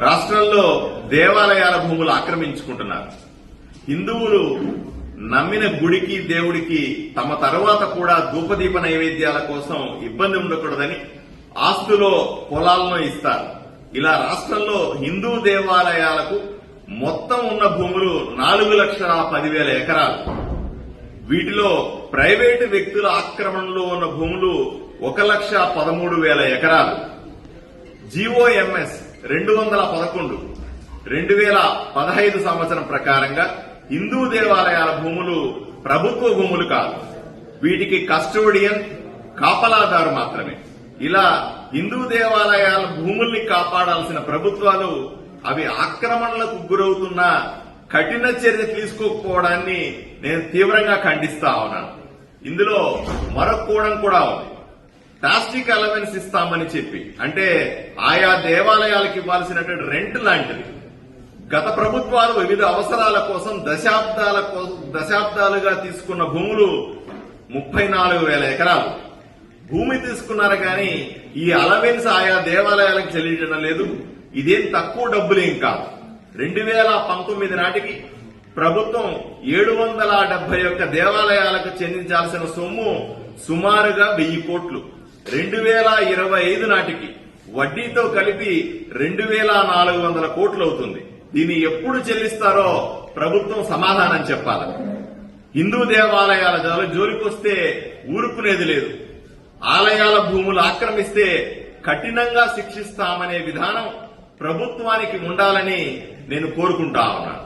రాష్ట్రంలో దేవాలయాల భూములు ఆక్రమించుకుంటున్నారు. హిందువులు నమ్మిన గుడికి దేవుడికి తమ తరువాత కూడా ధూపదీప నైవేద్యాల కోసం ఇబ్బంది ఉండకూడదని ఆస్తులో పొలాలను ఇస్తారు. ఇలా రాష్ట్రంలో హిందూ దేవాలయాలకు మొత్తం ఉన్న భూములు 4,10,000 ఎకరాలు. వీటిలో ప్రైవేటు వ్యక్తుల ఆక్రమణలో ఉన్న భూములు 1,13,000 ఎకరాలు. జీఓఎంఎస్ 211 2015 సంవత్సరం ప్రకారంగా హిందూ దేవాలయాల భూములు ప్రభుత్వ భూములు కాదు. వీటికి కస్టోడియన్, కాపలాదారు మాత్రమే. ఇలా హిందూ దేవాలయాల భూముల్ని కాపాడాల్సిన ప్రభుత్వాలు అవి ఆక్రమణలకు గురవుతున్న కఠిన చర్య తీసుకోకపోవడాన్ని నేను తీవ్రంగా ఖండిస్తా ఉన్నాను. ఇందులో మరొక కోణం కూడా ఉంది. ప్లాస్టిక్ అలవెన్స్ ఇస్తామని చెప్పి, అంటే ఆయా దేవాలయాలకు ఇవ్వాల్సినటువంటి రెంట్ లాంటిది గత ప్రభుత్వాలు వివిధ అవసరాల కోసం దశాబ్దాలుగా తీసుకున్న భూములు 34,000 ఎకరాలు భూమి తీసుకున్నారు. కానీ ఈ అలవెన్స్ ఆయా దేవాలయాలకు చెల్లించడం లేదు. ఇదేం తక్కువ డబ్బులేం కాదు. 2019 నాటికి ప్రభుత్వం 771 దేవాలయాలకు చెల్లించాల్సిన సొమ్ము సుమారుగా 1000 కోట్లు. 2025 నాటికి వడ్డీతో కలిపి 2,400 కోట్లు అవుతుంది. దీన్ని ఎప్పుడు చెల్లిస్తారో ప్రభుత్వం సమాధానం చెప్పాలి. హిందూ దేవాలయాల జోలికొస్తే ఊరుకునేది లేదు. ఆలయాల భూములు ఆక్రమిస్తే కఠినంగా శిక్షిస్తామనే విధానం ప్రభుత్వానికి ఉండాలని నేను కోరుకుంటా ఉన్నాను.